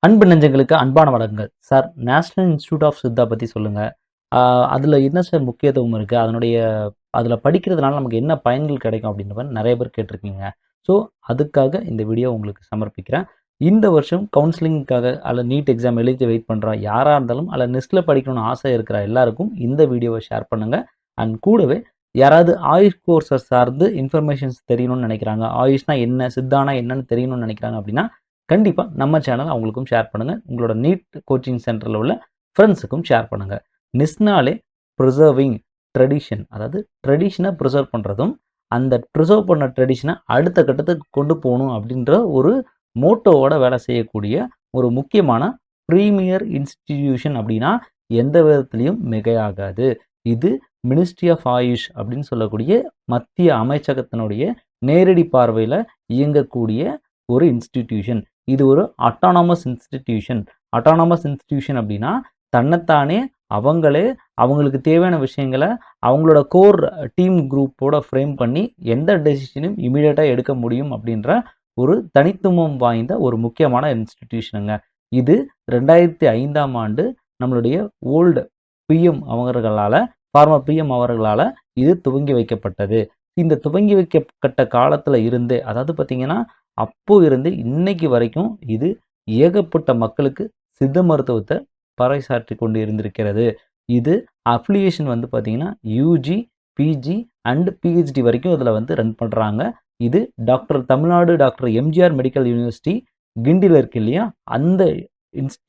அன்பு நெஞ்சங்களுக்கு அன்பான வணக்கங்கள். Sir National Institute of Siddha பத்தி சொல்லுங்க. அதில என்ன சார் முக்கியத்துவம் இருக்கு? அதில படிக்கிறதுனால நமக்கு என்ன பயன்கள் கிடைக்கும்? அப்படின்ற மாரி நெறைய பேர் கேட்டிருக்கீங்க. ஸோ, அதுக்காக இந்த வீடியோ உங்களுக்கு சமர்ப்பிக்கிறேன். இந்த வருஷம் கவுன்சிலிங்க்காக அல்ல நீட் எக்ஸாம் எழுதி வெயிட் பண்ற யாரா இருந்தாலும், அல்ல நெஸ்ட்ல படிக்கணும்னு ஆசை இருக்கிற எல்லாருக்கும் இந்த வீடியோவ ஷேர் பண்ணுங்க. அண்ட் கூடவே யாராவது ஆயுஷ் கோர்ஸ சார்ந்து இன்ஃபர்மேஷன்ஸ் தெரியணும்னு நெனைக்கிறாங்க. ஆயுஷ்னா என்ன? சித்தானா என்னன்னு தெரியணும்னு நெனைக்கிறாங்க அப்படின்னா, கண்டிப்பா நம்ம சேனல் அவங்களுக்கும் ஷேர் பண்ணுங்க. உங்களோட நீட் கோச்சிங் சென்டர்ல உள்ள ஃப்ரெண்ட்ஸுக்கும் ஷேர் பண்ணுங்க. நிஸ்னாலே பிரிசர்விங் ட்ரெடிஷன், அதாவது ட்ரெடிஷன பிரிசர்வ் பண்றதும், அந்த பிரிசர்வ் பண்ண ட்ரெடிஷன அடுத்த கட்டத்துக்கு கொண்டு போணும் அப்படின்ற ஒரு மோட்டோவோட வேலை செய்யக்கூடிய ஒரு முக்கியமான பிரீமியர் இன்ஸ்டிடியூஷன் அப்படின்னா எந்த விதத்திலயும் மிகையாகாது. இது மினிஸ்ட்ரி ஆஃப் ஆயுஷ் அப்படின்னு சொல்லக்கூடிய மத்திய அமைச்சகத்தினுடைய நேரடி பார்வையில இயங்கக்கூடிய ஒரு இன்ஸ்டிடியூஷன். இது ஒரு அட்டானமஸ் இன்ஸ்டிடியூஷன். அட்டானமஸ் இன்ஸ்டிடியூஷன் அப்படின்னா, தன்னைத்தானே அவங்களே அவங்களுக்கு தேவையான விஷயங்கள அவங்களோட கோர் டீம் குரூப்போட ஃப்ரேம் பண்ணி எந்த டெசிஷனையும் இமிடியேட்டா எடுக்க முடியும் அப்படின்ற ஒரு தனித்துவம் வாய்ந்த ஒரு முக்கியமான இன்ஸ்டிடியூஷனுங்க. இது 2005ஆம் ஆண்டு நம்மளுடைய ஓல்டு பிஎம் அவர்களால ஃபார்மர் பிஎம் அவர்களால இது துவங்கி வைக்கப்பட்டது. இந்த துவங்கி வைக்கப்பட்ட காலத்துல இருந்தே, அதாவது பார்த்தீங்கன்னா அப்போ இருந்து இன்னைக்கு வரைக்கும் இது ஏகப்பட்ட மக்களுக்கு சித்த மருத்துவத்தை பறைசாற்றி கொண்டு இருந்திருக்கிறது. இது அஃபிலியேஷன் வந்து பார்த்தீங்கன்னா யூஜி, பிஜி அண்ட் பிஹெச்டி வரைக்கும் இதில் வந்து ரன் பண்ணுறாங்க. இது Tamil Nadu doctor MGR medical university கிண்டியில் இருக்கு இல்லையா, அந்த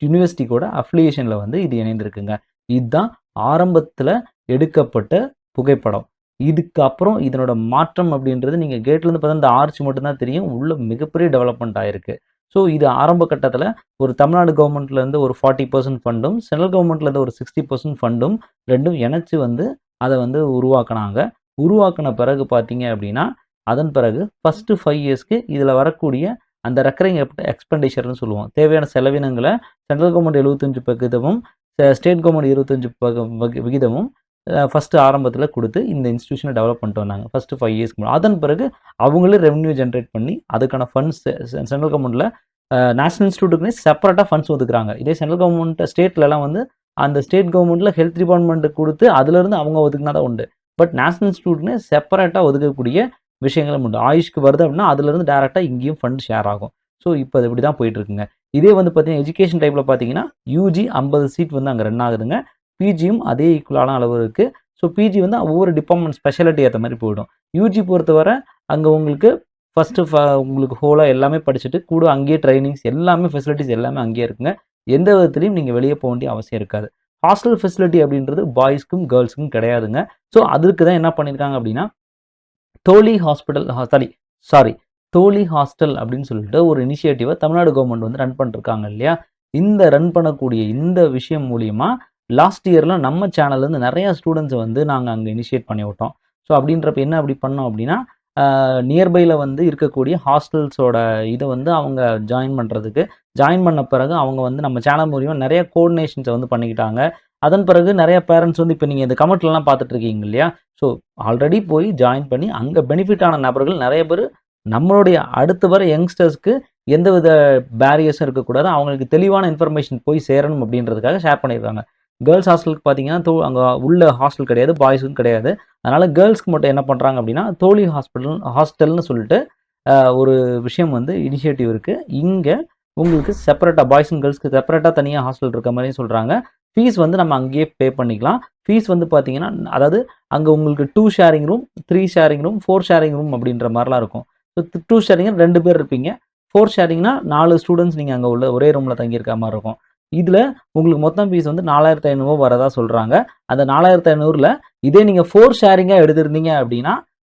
யூனிவர்சிட்டி கூட அஃபிலியேஷனில் வந்து இது இணைந்திருக்குங்க. இதுதான் ஆரம்பத்தில் எடுக்கப்பட்ட புகைப்படம். இதுக்கு அப்புறம் இதனோட மாற்றம் அப்படின்றது நீங்கள் கேட்லேருந்து பார்த்தா இந்த ஆர்ச் மட்டும்தான் தெரியும். உள்ள மிகப்பெரிய டெவலப்மெண்ட் ஆயிருக்கு. ஸோ இது ஆரம்ப கட்டத்தில் ஒரு தமிழ்நாடு கவர்மெண்ட்லேருந்து ஒரு 40% ஃபண்டும், சென்ட்ரல் கவர்மெண்ட்லேருந்து ஒரு 60% ஃபண்டும் ரெண்டும் இணைச்சு வந்து அதை வந்து உருவாக்குனாங்க. உருவாக்கின பிறகு பார்த்தீங்க அப்படின்னா, அதன் பிறகு ஃபஸ்ட்டு 5 இயர்ஸ்க்கு இதில் வரக்கூடிய அந்த ரெக்கரிங் எக்ஸ்பெண்டிச்சர்னு சொல்லுவோம். தேவையான செலவினங்களை சென்ட்ரல் கவர்மெண்ட் 75% ஸ்டேட் கவர்மெண்ட் 25% விகிதமும் ஃபஸ்ட்டு ஆரம்பத்தில் கொடுத்து இந்த இன்ஸ்டிடியூஷனை டெவலப் பண்ணிட்டு வந்தாங்க. ஃபஸ்ட்டு 5 இயர்ஸ்க்கு முன்னாடி. அதன் பிறகு அவங்களே ரெவென்யூ ஜென்ரேட் பண்ணி அதுக்கான ஃபண்ட்ஸ் சென்ட்ரல் கவர்மெண்ட்டில் நேஷனல் இன்ஸ்டிடியூட்டுக்குனே செப்பரேட்டாக ஃபண்ட்ஸ் ஒதுக்குறாங்க. இதே சென்ட்ரல் கவர்மெண்ட் ஸ்டேட்லலாம் வந்து அந்த ஸ்டேட் கவர்மெண்ட்டில் ஹெல்த் டிபார்ட்மெண்ட்டுக்கு கொடுத்து அதுலேருந்து அவங்க ஒதுக்குனா தான் உண்டு. பட் நேஷனல் இன்ஸ்டிடியூட்னு செப்பரேட்டாக ஒதுக்கக்கூடிய விஷயங்களும் உண்டு. ஆயுஷ்க்கு வருது அப்படின்னா அதுலேருந்து டேரெக்டாக இங்கேயும் ஃபண்ட் ஷேர் ஆகும். ஸோ இப்போ அது இப்படி தான் போயிட்டுருக்குங்க. இதே வந்து பார்த்தீங்கன்னா எஜுகேஷன் டைப்பில் பார்த்தீங்கன்னா யூஜி 50 சீட் வந்து அங்கே ரன் ஆகுதுங்க. பிஜியும் அதே ஈக்குவலான அளவு இருக்குது. ஸோ பிஜி வந்து ஒவ்வொரு டிபார்ட்மெண்ட் ஸ்பெஷாலிட்டி ஏற்ற மாதிரி போயிடும். யூஜி பொறுத்தவரை அங்கே உங்களுக்கு ஃபஸ்ட்டு உங்களுக்கு ஹோலாக எல்லாமே படிச்சுட்டு கூட அங்கேயே ட்ரைனிங்ஸ் எல்லாமே ஃபெசிலிட்டிஸ் எல்லாமே அங்கேயே இருக்குங்க. எந்த விதத்துலையும் நீங்கள் வெளியே போக வேண்டிய அவசியம் இருக்காது. ஹாஸ்டல் ஃபெசிலிட்டி அப்படின்றது பாய்ஸ்க்கும் கேர்ள்ஸுக்கும் கிடையாதுங்க. ஸோ அதுக்கு தான் என்ன பண்ணியிருக்காங்க அப்படின்னா, தோழி ஹாஸ்பிட்டல் தோழி ஹாஸ்டல் அப்படின்னு சொல்லிட்டு ஒரு இனிஷியேட்டிவை தமிழ்நாடு கவர்மெண்ட் வந்து ரன் பண்ணிருக்காங்க இல்லையா. இந்த ரன் பண்ணக்கூடிய இந்த விஷயம் மூலியமா லாஸ்ட் இயரில் நம்ம சேனல்லேருந்து நிறையா ஸ்டூடெண்ட்ஸை வந்து நாங்கள் அங்கே இனிஷியேட் பண்ணி விட்டோம். ஸோ அப்படின்றப்ப என்ன அப்படி பண்ணோம் அப்படின்னா, நியர்பையில் வந்து இருக்கக்கூடிய ஹாஸ்டல்ஸோட இதை வந்து அவங்க ஜாயின் பண்ண பிறகு அவங்க வந்து நம்ம சேனல் மூலிமா நிறைய கோஆர்டினேஷன்ஸை வந்து பண்ணிக்கிட்டாங்க. அதன் பிறகு நிறைய பேரண்ட்ஸ் வந்து இப்போ நீங்கள் இந்த கமெண்ட்லலாம் பார்த்துட்டு இருக்கீங்க இல்லையா. ஸோ ஆல்ரெடி போய் ஜாயின் பண்ணி அங்கே பெனிஃபிட் ஆன நபர்கள் நிறைய பேர் நம்மளுடைய அடுத்து வர யங்ஸ்டர்ஸ்க்கு எந்தவித பேரியர்ஸும் இருக்கக்கூடாது, அவங்களுக்கு தெளிவான இன்ஃபர்மேஷன் போய் சேரணும் அப்படின்றதுக்காக ஷேர் பண்ணியிருக்காங்க. கேர்ள்ஸ் ஹாஸ்டலுக்கு பார்த்தீங்கன்னா அங்கே உள்ள ஹாஸ்டல் கிடையாது, பாய்ஸுக்கும் கிடையாது. அதனால் கேர்ள்ஸ்க்கு மட்டும் என்ன பண்ணுறாங்க அப்படின்னா தோழி ஹாஸ்டல்னு சொல்லிட்டு ஒரு விஷயம் வந்து இனிஷியேட்டிவ் இருக்குது. இங்கே உங்களுக்கு செப்பரேட்டாக பாய்ஸ் அண்ட் கேர்ள்ஸ்க்கு செப்பரேட்டாக தனியாக ஹாஸ்டல் இருக்க மாதிரியும் சொல்கிறாங்க. ஃபீஸ் வந்து நம்ம அங்கேயே பே பண்ணிக்கலாம். ஃபீஸ் வந்து பார்த்தீங்கன்னா, அதாவது அங்கே உங்களுக்கு 2 sharing room, 3 sharing room, 4 sharing room அப்படின்ற மாதிரிலாம் இருக்கும். ஸோ 2 ஷேரிங் 2 பேர் இருப்பீங்க. 4 ஷேரிங்னா 4 ஸ்டூடெண்ட்ஸ் நீங்கள் அங்கே உள்ள ஒரே ரூமில் தங்கியிருக்க மாதிரி இருக்கும். இதில் உங்களுக்கு மொத்தம் ஃபீஸ் வந்து 4500 வரதா சொல்கிறாங்க. அந்த 4500ல் இதே நீங்கள் 4 ஷேரிங்காக எடுத்திருந்தீங்க அப்படின்னா,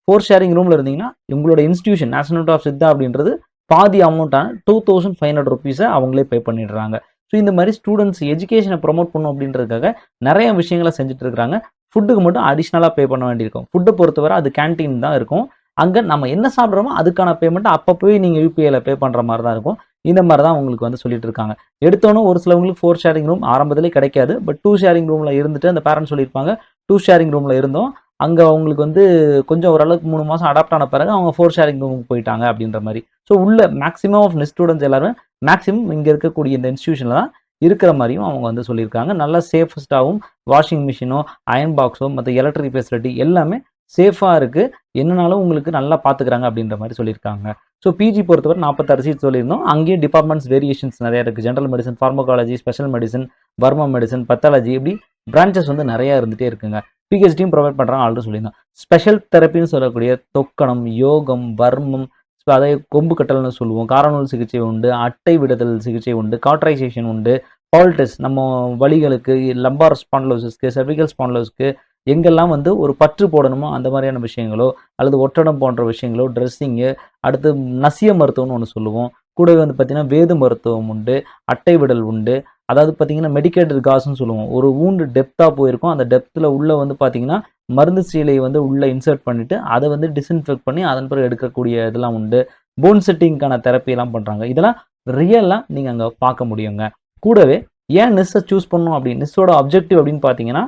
4 ஷேரிங் ரூமில் இருந்தீங்கன்னா உங்களோட institution National Institute of Siddha அப்படின்றது பாதி அமௌண்ட்டான 2500 ருபீஸை அவங்களே பே பண்ணிடுறாங்க. ஸோ இந்த மாதிரி ஸ்டூடெண்ட்ஸ் எஜுகேஷனை ப்ரொமோட் பண்ணணும் அப்படின்றதுக்காக நிறைய விஷயங்களை செஞ்சுட்டு இருக்கிறாங்க. ஃபுட்டுக்கு மட்டும் அடிஷ்னலாக பே பண்ண வேண்டியிருக்கும். ஃபுட்டை பொறுத்தவரை அது கேன்டீன் தான் இருக்கும். அங்கே நம்ம என்ன சாப்பிட்றோமோ அதுக்கான பேமெண்ட் அப்போ போய் நீங்கள் யூபிஐயில் பே பண்ணுற மாதிரி தான் இருக்கும். இந்த மாதிரி தான் உங்களுக்கு வந்து சொல்லிட்டு இருக்காங்க. எடுத்தோன்னே ஒரு சிலவங்களுக்கு 4 ஷேரிங் ரூம் ஆரம்பத்திலே கிடைக்காது. பட் 2 ஷேரிங் ரூமில் இருந்துட்டு அந்த பேரண்ட்ஸ் சொல்லியிருப்பாங்க 2 ஷேரிங் ரூமில் இருந்தோம், அங்கே அவங்களுக்கு வந்து கொஞ்சம் ஓரளவுக்கு 3 மாதம் அடாப்ட் ஆன பிறகு அவங்க 4 ஷேரிங் ரூமுக்கு போயிட்டாங்க அப்படின்ற மாதிரி. ஸோ உள்ள மேக்ஸிமம் ஆஃப் நெட் ஸ்டூடெண்ட்ஸ் எல்லாருமே மேக்ஸிமம் இங்கே இருக்கக்கூடிய இந்த இன்ஸ்டியூஷனில் தான் இருக்கிற மாதிரியும் அவங்க வந்து சொல்லியிருக்காங்க. நல்லா சேஃபஸ்ட்டாகவும் வாஷிங் மிஷினோ அயன் பாக்ஸோ மற்ற எலக்ட்ரிக் ஃபெசிலிட்டி எல்லாமே சேஃபாக இருக்குது, என்னனாலும் உங்களுக்கு நல்லா பார்த்துக்கிறாங்க அப்படின்ற மாதிரி சொல்லியிருக்காங்க. ஸோ பிஜி பொறுத்தவரை 46 சீட் சொல்லியிருந்தோம். அங்கேயே டிபார்ட்மெண்ட்ஸ் வேரியேஷன்ஸ் நிறையா இருக்குது. General medicine, pharmacology, special medicine, Burma medicine, pathology, இப்படி பிரான்ச்சஸ் வந்து நிறையா இருந்துகிட்டே இருக்குங்க. பிஹெச்டியும் ப்ரொவைட் பண்ணுறாங்க ஆல்ரெடி சொல்லியிருந்தோம். ஸ்பெஷல் தெரப்பின்னு சொல்லக்கூடிய தொக்கணம், யோகம், வர்மம், அதை கொம்பு கட்டல்னு சொல்லுவோம், காரணூல் சிகிச்சை உண்டு, அட்டை விடுதல் சிகிச்சை உண்டு, காட்ரைசேஷன் உண்டு, பால் டெஸ்ட் நம்ம வலிகளுக்கு, லம்பார் ஸ்பான்லோசிஸ்க்கு, செர்விக்கல் ஸ்பான்லோஸ்க்கு எங்கெல்லாம் வந்து ஒரு பற்று போடணுமோ அந்த மாதிரியான விஷயங்களோ அல்லது ஒட்டடம் போன்ற விஷயங்களோ, ட்ரெஸ்ஸிங்கு, அடுத்து நசிய மருத்துவம்னு ஒன்று சொல்லுவோம். கூடவே வந்து பார்த்திங்கன்னா வேது மருத்துவம் உண்டு, அட்டை விடல் உண்டு. அதாவது பார்த்திங்கன்னா மெடிக்கேட்டட் காஸ்ன்னு சொல்லுவோம். ஒரு ஊண்டு டெப்த்தாக போயிருக்கும், அந்த டெப்த்தில் உள்ளே வந்து பார்த்திங்கன்னா மருந்து சீலையை வந்து உள்ளே இன்சர்ட் பண்ணிவிட்டு அதை வந்து டிஸ்இன்ஃபெக்ட் பண்ணி அதன் பிறகு எடுக்கக்கூடிய இதெல்லாம் உண்டு. போன் செட்டிங்க்கான தெரப்பியெல்லாம் பண்ணுறாங்க. இதெல்லாம் ரியலாக நீங்கள் அங்கே பார்க்க முடியுங்க. கூடவே ஏன் நிஸ்ஸை சூஸ் பண்ணணும் அப்படின்னு, நிஸ்ஸோட அப்ஜெக்டிவ் அப்படின்னு பார்த்தீங்கன்னா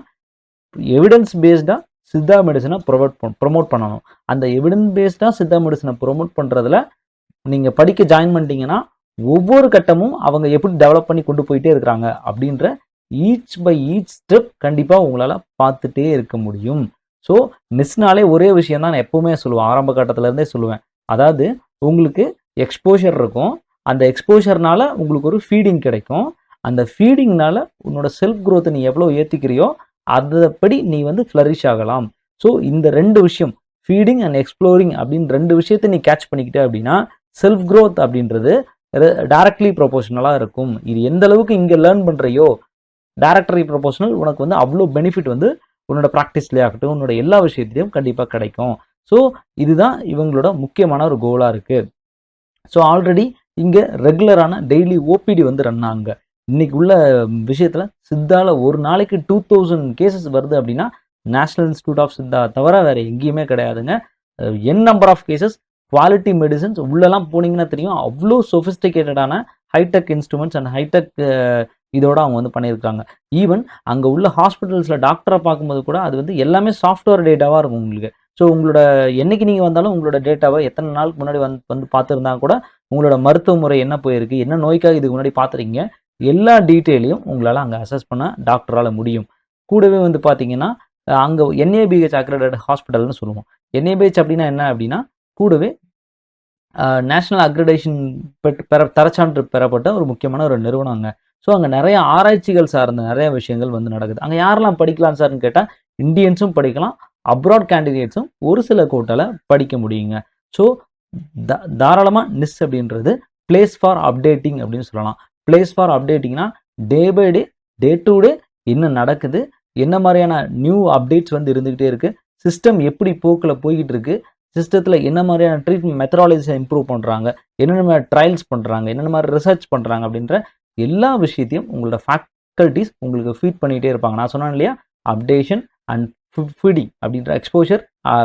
எவிடன்ஸ் பேஸ்டாக சித்தா மெடிசனை ப்ரொமோட் பண்ணணும். அந்த எவிடன்ஸ் பேஸ்டாக சித்தா மெடிசனை ப்ரொமோட் பண்ணுறதுல நீங்கள் படிக்க ஜாயின் பண்ணிட்டீங்கன்னா ஒவ்வொரு கட்டமும் அவங்க எப்படி டெவலப் பண்ணி கொண்டு போயிட்டே இருக்கிறாங்க அப்படின்ற ஈச் பை ஈச் ஸ்டெப் கண்டிப்பாக உங்களால் பார்த்துட்டே இருக்க முடியும். ஸோ நிஸ்னாலே ஒரே விஷயம் தான் நான் எப்போவுமே சொல்லுவேன், ஆரம்ப கட்டத்திலேருந்தே சொல்லுவேன். அதாவது உங்களுக்கு எக்ஸ்போஷர் இருக்கும், அந்த எக்ஸ்போஷர்னால உங்களுக்கு ஒரு ஃபீடிங் கிடைக்கும். அந்த ஃபீடிங்னால உன்னோட செல்ஃப் க்ரோத்தை நீ எவ்வளோ ஏற்றிக்கிறியோ அதுபடி நீ வந்து ஃப்ளரிஷ் ஆகலாம். ஸோ இந்த 2 விஷயம், ஃபீடிங் அண்ட் எக்ஸ்ப்ளோரிங் அப்படின்னு 2 விஷயத்தை நீ கேட்ச் பண்ணிக்கிட்டே அப்படின்னா செல்ஃப் க்ரோத் அப்படின்றது டைரக்ட்லி ப்ரொபோஷனலாக இருக்கும். இது எந்த அளவுக்கு இங்கே லேர்ன் பண்ணுறையோ டைரக்டரி ப்ரொபோஷனல் உனக்கு வந்து அவ்வளோ பெனிஃபிட் வந்து உன்னோட ப்ராக்டிஸ்லேயே ஆகட்டும், உன்னோட எல்லா விஷயத்துலையும் கண்டிப்பாக கிடைக்கும். ஸோ இதுதான் இவங்களோட முக்கியமான ஒரு கோலாக இருக்குது. ஸோ ஆல்ரெடி இங்கே ரெகுலரான டெய்லி ஓபிடி வந்து ரன் ஆகுங்க. இன்னைக்கு உள்ள விஷயத்தில் சித்தாவில் ஒரு நாளைக்கு 2000 கேசஸ் வருது அப்படின்னா நேஷனல் இன்ஸ்டியூட் ஆஃப் சித்தா தவிர வேறு எங்கேயுமே கிடையாதுங்க. என் number of cases, quality medicines உள்ளெல்லாம் போனீங்கன்னா தெரியும், அவ்வளோ சொஃபிஸ்டிகேட்டடான ஹைடெக் இன்ஸ்ட்ருமெண்ட்ஸ் அண்ட் ஹைடெக் இதோட அவங்க வந்து பண்ணியிருக்காங்க. ஈவன் அங்கே உள்ள ஹாஸ்பிட்டல்ஸில் டாக்டரை பார்க்கும்போது கூட அது வந்து எல்லாமே சாஃப்ட்வேர் டேட்டாவாக இருக்கும் உங்களுக்கு. ஸோ உங்களோட என்னைக்கு நீங்கள் வந்தாலும் உங்களோட டேட்டாவை எத்தனை நாளுக்கு முன்னாடி வந்து பார்த்துருந்தா கூட உங்களோட மருத்துவ முறை என்ன போயிருக்கு, என்ன நோய்க்காக இதுக்கு முன்னாடி பார்த்துருக்கீங்க, எல்லா டீட்டெயிலையும் உங்களால் அங்கே அசஸ் பண்ண டாக்டரால் முடியும். கூடவே வந்து பார்த்தீங்கன்னா அங்கே என்ஏபிஹெச் அக்ரெடிட்டட் ஹாஸ்பிட்டல்னு சொல்லுவோம். என்ஏபிஹெச் அப்படின்னா என்ன அப்படின்னா கூடவே நேஷனல் அக்ரெடேஷன் தரச்சான்று பெறப்பட்ட ஒரு முக்கியமான ஒரு நிறுவனங்க. ஸோ அங்கே நிறைய ஆராய்ச்சிகள் சார்ந்த நிறைய விஷயங்கள் வந்து நடக்குது. அங்கே யாரெல்லாம் படிக்கலாம் சார்னு கேட்டால் இந்தியன்ஸும் படிக்கலாம், அப்ராட் கேண்டிடேட்ஸும் ஒரு சில கோட்டால் படிக்க முடியுங்க. ஸோ தாராளமாக நிஸ் அப்படின்றது பிளேஸ் ஃபார் அப்டேட்டிங் அப்படின்னு சொல்லலாம். பிளேஸ் ஃபார் அப்டேட்டிங்னா day by day, day to day என்ன நடக்குது, என்ன மாதிரியான நியூ அப்டேட்ஸ் வந்து இருந்துக்கிட்டே இருக்குது, சிஸ்டம் எப்படி போக்கில் போய்கிட்டு இருக்குது, சிஸ்டத்தில் என்ன மாதிரியான ட்ரீட்மெண்ட் மெத்தடாலஜிஸை இம்ப்ரூவ் பண்ணுறாங்க, என்னென்ன மாதிரி ட்ரையல்ஸ் பண்ணுறாங்க, என்னென்ன மாதிரி ரிசர்ச் பண்ணுறாங்க அப்படின்ற எல்லா விஷயத்தையும் உங்களோட ஃபேக்கல்ட்டிஸ் உங்களுக்கு ஃபீட் பண்ணிகிட்டே இருப்பாங்க. நான் சொன்னேன் இல்லையா, அப்டேஷன் அண்ட் ஃபீடிங் அப்படின்ற எக்ஸ்போஷர்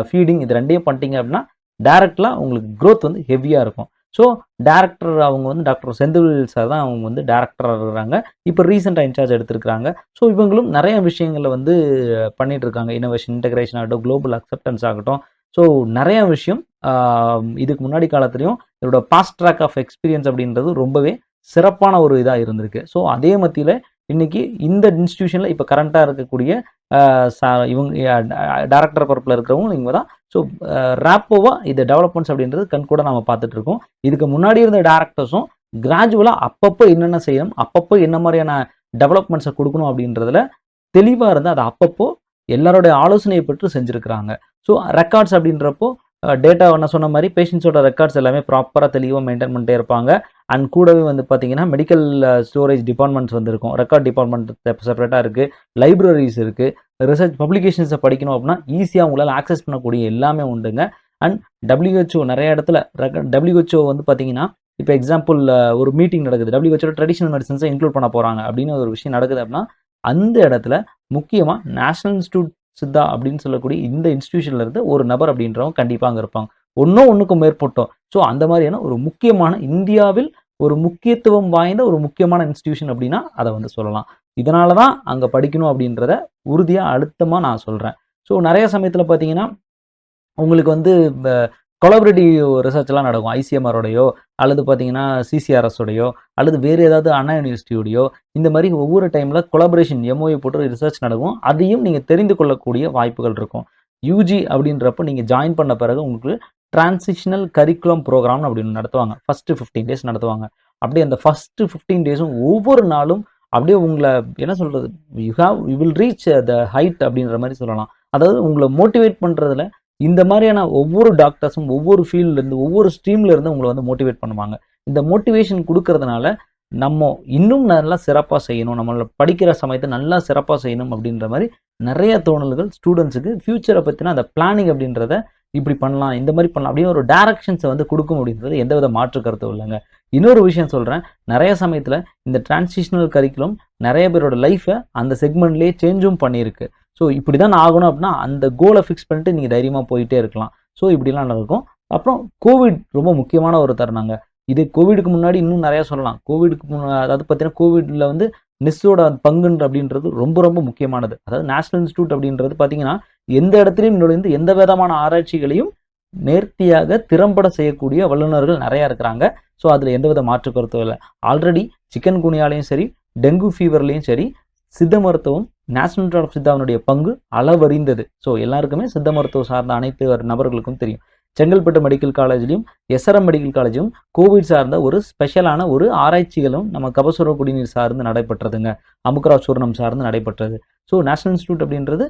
ஃபீடிங் இது ரெண்டையும் பண்ணிட்டீங்க அப்படின்னா டேரக்டாக உங்களுக்கு க்ரோத் வந்து ஹெவியாக இருக்கும். ஸோ டேரக்டர் அவங்க வந்து டாக்டர் செந்தில் சார் தான் அவங்க வந்து டேரக்டராக இருக்கிறாங்க. இப்போ ரீசெண்டாக இன்சார்ஜ் எடுத்திருக்கிறாங்க. ஸோ இவங்களும் நிறைய விஷயங்களை வந்து பண்ணிட்டு இருக்காங்க. இன்னோவேஷன், இன்டெகிரேஷன் ஆகட்டும், குளோபல் அக்செப்டன்ஸ் ஆகட்டும். ஸோ நிறைய விஷயம் இதுக்கு முன்னாடி காலத்துலையும் இதோட பாஸ்ட் ட்ராக் ஆஃப் எக்ஸ்பீரியன்ஸ் அப்படின்றது ரொம்பவே சிறப்பான ஒரு இதாக இருந்திருக்கு. ஸோ அதே மத்தியில் இன்னைக்கு இந்த இன்ஸ்டிடியூஷனில் இப்போ கரண்ட்டாக இருக்கக்கூடிய இவங்க டைரக்டர் பொறுப்பில் இருக்கிறவங்க இவங்க தான். ஸோ ரேப்போவாக இது டெவலப்மெண்ட்ஸ் அப்படின்றது கண் கூட நம்ம பார்த்துட்டு இருக்கோம். இதுக்கு முன்னாடி இருந்த டேரக்டர்ஸும் கிராஜுவலாக அப்பப்போ என்னென்ன செய்யணும், அப்பப்போ என்ன மாதிரியான டெவலப்மெண்ட்ஸை கொடுக்கணும் அப்படின்றதுல தெளிவாக இருந்து அதை அப்பப்போ எல்லாரோடைய ஆலோசனையை பெற்று செஞ்சுருக்கிறாங்க. ஸோ ரெக்கார்ட்ஸ் அப்படின்றப்போ டேட்டா என்ன சொன்ன மாதிரி பேஷண்ட்ஸோட ரெக்கார்ட்ஸ் எல்லாமே ப்ராப்பராக தெளிவாக மெயின்டைன் பண்ணிட்டே இருப்பாங்க. அண்ட் கூடவே வந்து பார்த்தீங்கன்னா மெடிக்கல் ஸ்டோரேஜ் டிபார்ட்மெண்ட்ஸ் வந்து இருக்கும், ரெக்கார்ட் டிபார்ட்மெண்ட் செப்பரேட்டாக இருக்குது, லைப்ரரிஸ் இருக்குது, ரிசர்ச் பப்ளிகேஷன்ஸை படிக்கணும் அப்படின்னா ஈஸியாக உங்களால் ஆக்சஸ் பண்ணக்கூடிய எல்லாமே உண்டுங்க. அண்ட் WHO நிறைய இடத்துல WHO வந்து பார்த்தீங்கன்னா இப்போ எக்ஸாம்பிள் ஒரு மீட்டிங் நடக்குது, WHO ட்ரெடிஷனல் மெடிசன்ஸை இன்க்ளூட் பண்ண போகிறாங்க அப்படின்னு ஒரு விஷயம் நடக்குது அப்படின்னா அந்த இடத்துல முக்கியமாக நேஷனல் இன்ஸ்டியூட் சித்தா அப்படின்னு சொல்லக்கூடிய இந்த இன்ஸ்டிடியூஷன்ல இருந்து ஒரு நபர் அப்படின்றவங்க கண்டிப்பாக அங்கே இருப்பாங்க, ஒன்றுக்கும் மேற்பட்டோம். ஸோ அந்த மாதிரியான ஒரு முக்கியமான இந்தியாவில் ஒரு முக்கியத்துவம் வாய்ந்த ஒரு முக்கியமான இன்ஸ்டிடியூஷன் அப்படின்னா அதை வந்து சொல்லலாம். இதனால தான் அங்கே படிக்கணும் அப்படின்றத உறுதியாக அழுத்தமாக நான் சொல்கிறேன். ஸோ நிறைய சமயத்தில் பார்த்தீங்கன்னா உங்களுக்கு வந்து கொலாபரேட்டிவ் ரிசர்ச்லாம் நடக்கும். ஐசிஎம்ஆரோடையோ அல்லது பார்த்தீங்கன்னா சிசிஆர்எஸோடையோ அல்லது வேறு ஏதாவது அண்ணா யூனிவர்சிட்டியோடையோ இந்த மாதிரி ஒவ்வொரு டைமில் கொலாபரேஷன் எம்ஓயு போட்டு ரிசர்ச் நடக்கும். அதையும் நீங்கள் தெரிந்து கொள்ளக்கூடிய வாய்ப்புகள் இருக்கும். யூஜி அப்படின்றப்போ நீங்கள் ஜாயின் பண்ண பிறகு உங்களுக்கு டிரான்சிஷனல் கரிக்குலம் ப்ரோக்ராம் அப்படின்னு நடத்துவாங்க. ஃபஸ்ட்டு 15 டேஸ் நடத்துவாங்க. அப்படியே அந்த ஃபஸ்ட்டு 15 டேஸும் ஒவ்வொரு நாளும் அப்படியே உங்களை என்ன சொல்கிறது, you will reach the height அப்படின்ற மாதிரி சொல்லலாம். அதாவது உங்களை மோட்டிவேட் பண்ணுறதுல இந்த மாதிரியான ஒவ்வொரு டாக்டர்ஸும் ஒவ்வொரு ஃபீல்ட்லேருந்து ஒவ்வொரு ஸ்ட்ரீம்லேருந்து உங்களை வந்து மோட்டிவேட் பண்ணுவாங்க. இந்த மோட்டிவேஷன் கொடுக்கறதுனால நம்ம இன்னும் நல்லா சிறப்பாக செய்யணும், நம்மளை படிக்கிற சமயத்தை நல்லா சிறப்பாக செய்யணும் அப்படின்ற மாதிரி நிறைய தோணல்கள் ஸ்டூடெண்ட்ஸுக்கு ஃப்யூச்சரை பற்றின அந்த பிளானிங் அப்படின்றத இப்படி பண்ணலாம், இந்த மாதிரி பண்ணலாம் அப்படின்னு ஒரு டைரக்ஷன்ஸை வந்து கொடுக்கும் அப்படின்றது எந்தவித மாற்று கருத்தும் இல்லைங்க. இன்னொரு விஷயம் சொல்கிறேன், நிறைய சமயத்தில் இந்த டிரான்சிஷனல் கரிக்குலம் நிறைய பேரோட லைஃப்பை அந்த செக்மெண்ட்லேயே சேஞ்சும் பண்ணியிருக்கு. ஸோ இப்படி தான் ஆகணும் அப்படின்னா அந்த கோலை ஃபிக்ஸ் பண்ணிட்டு நீங்கள் தைரியமாக போயிட்டே இருக்கலாம். ஸோ இப்படிலாம் நடக்கும். அப்புறம் கோவிட் ரொம்ப முக்கியமான ஒரு தருணங்க. இது கோவிடுக்கு முன்னாடி இன்னும் நிறையா சொல்லலாம். கோவிடுக்கு அதாவது பார்த்தீங்கன்னா கோவிடில் வந்து நிஸ்ஸோட பங்குன்ற அப்படின்றது ரொம்ப ரொம்ப முக்கியமானது. அதாவது நேஷனல் இன்ஸ்டியூட் அப்படின்றது பார்த்தீங்கன்னா எந்த இடத்துலையும் நுழைந்து எந்த விதமான ஆராய்ச்சிகளையும் நேர்த்தியாக திறம்பட செய்யக்கூடிய வல்லுநர்கள் நிறையா இருக்கிறாங்க. ஸோ அதில் எந்தவித மாற்று கருத்தும் இல்லை. ஆல்ரெடி சிக்கன் குனியாலையும் சரி டெங்கு ஃபீவர்லேயும் சரி சித்த மருத்துவம் நேஷனல் இன்ஸ்டியூட் ஆஃப் சித்தாவினுடைய பங்கு அளவறிந்தது. ஸோ எல்லாருக்குமே சித்த மருத்துவம் சார்ந்த அனைத்து நபர்களுக்கும் தெரியும். செங்கல்பட்டு மெடிக்கல் காலேஜ்லையும் எஸ்ஆர்எம் மெடிக்கல் காலேஜும் கோவிட் சார்ந்த ஒரு ஸ்பெஷலான ஒரு ஆராய்ச்சிகளும் நம்ம கபசுர குடிநீர் சார்ந்து நடைபெற்றதுங்க. அமுக்ரா சூர்ணம் சார்ந்து நடைபெற்றது. ஸோ நேஷனல் இன்ஸ்டியூட் அப்படின்றது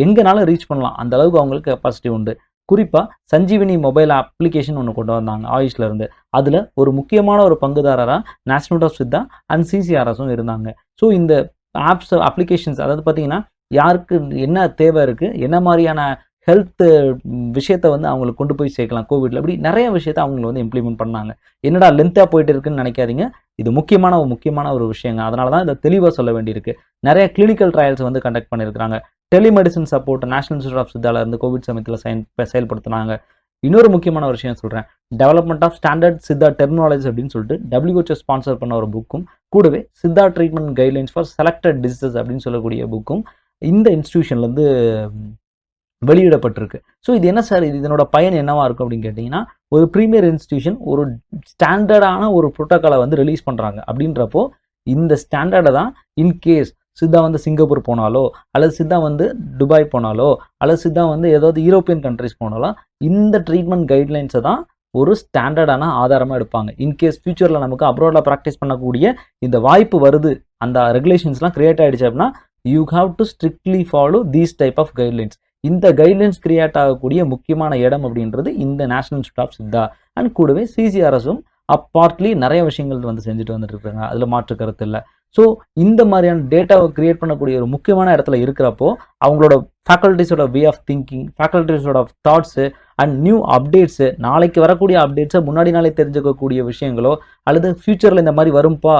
எங்கனாலும் ரீச் பண்ணலாம், அந்த அளவுக்கு அவங்களுக்கு கெப்பாசிட்டி உண்டு. குறிப்பாக சஞ்சீவினி மொபைல் அப்ளிகேஷன் ஒன்று கொண்டு வந்தாங்க ஆயுஷ்லேருந்து. அதில் ஒரு முக்கியமான ஒரு பங்குதாரராக நேஷனல் ஆஃப் சித்தா அண்ட் சிசிஆர்எஸும் இருந்தாங்க. ஸோ இந்த ஆப்ஸ் அப்ளிகேஷன்ஸ் அதாவது பார்த்தீங்கன்னா யாருக்கு என்ன தேவை இருக்குது, என்ன மாதிரியான ஹெல்த் விஷயத்தை வந்து அவங்களுக்கு கொண்டு போய் சேர்க்கலாம் கோவிட்ல, அப்படி நிறைய விஷயத்தை அவங்களை வந்து இம்ப்ளிமெண்ட் பண்ணாங்க. என்னடா லென்த்தாக போயிட்டு இருக்குன்னு நினைக்காதீங்க, இது முக்கியமான ஒரு விஷயங்க. அதனால தான் இதை தெளிவாக சொல்ல வேண்டியிருக்கு. நிறைய கிளினிக்கல் ட்ரையல்ஸ் வந்து கண்டக்ட் பண்ணியிருக்காங்க. Telemedicine support national institute of சித்தால இருந்து கோவிட் சமயத்தில் செயல்படுத்தினாங்க. இன்னொரு முக்கியமான ஒரு விஷயம் சொல்கிறேன், development of standard Siddha terminology அப்படின்னு சொல்லிட்டு WHO ஸ்பான்சர் பண்ண ஒரு புக்கும், கூடவே Siddha treatment guidelines for selected diseases அப்படின்னு சொல்லக்கூடிய புக்கும் இந்த இன்ஸ்டிடியூஷன்லேருந்து வெளியிடப்பட்டிருக்கு. ஸோ இது என்ன சார், இதனோட பயன் என்னவா இருக்கும் அப்படின்னு கேட்டிங்கன்னா, ஒரு ப்ரீமியர் இன்ஸ்டிடியூஷன் ஒரு ஸ்டாண்டர்டான ஒரு ப்ரோட்டோக்காலை வந்து ரிலீஸ் பண்ணுறாங்க. அப்படின்றப்போ இந்த ஸ்டாண்டர்டை தான் இன்கேஸ் சித்தா வந்து சிங்கப்பூர் போனாலோ அல்லது சித்தா வந்து துபாய் போனாலோ அல்லது சித்தா வந்து ஏதாவது யூரோப்பியன் கண்ட்ரிஸ் போனாலோ இந்த ட்ரீட்மெண்ட் கைட்லைன்ஸை தான் ஒரு ஸ்டாண்டர்டான ஆதாரமாக எடுப்பாங்க. இன்கேஸ் ஃபியூச்சரில் நமக்கு அப்ராடில் ப்ராக்டிஸ் பண்ணக்கூடிய இந்த வாய்ப்பு வருது, அந்த ரெகுலேஷன்ஸ்லாம் கிரியேட் ஆகிடுச்சு அப்படின்னா you have to strictly follow these type of guidelines. இந்த கைட்லைன்ஸ் கிரியேட் ஆகக்கூடிய முக்கியமான இடம் அப்படின்றது இந்த National institute of Siddha and கூடவே சிசிஆர்எஸும் அப்பார்ட்லி நிறைய விஷயங்கள் வந்து செஞ்சுட்டு வந்துட்டு இருக்காங்க. அதில் மாற்று கருத்து இல்லை. ஸோ இந்த மாதிரியான டேட்டாவை கிரியேட் பண்ணக்கூடிய ஒரு முக்கியமான இடத்துல இருக்கிறப்போ அவங்களோட ஃபேக்கல்ட்டிஸோட வே ஆஃப் திங்கிங், ஃபேக்கல்ட்டிஸோட தாட்ஸு அண்ட் நியூ அப்டேட்ஸு, நாளைக்கு வரக்கூடிய அப்டேட்ஸை முன்னாடி நாளே தெரிஞ்சுக்கக்கூடிய விஷயங்களோ அல்லது ஃபியூச்சரில் இந்த மாதிரி வரும்பா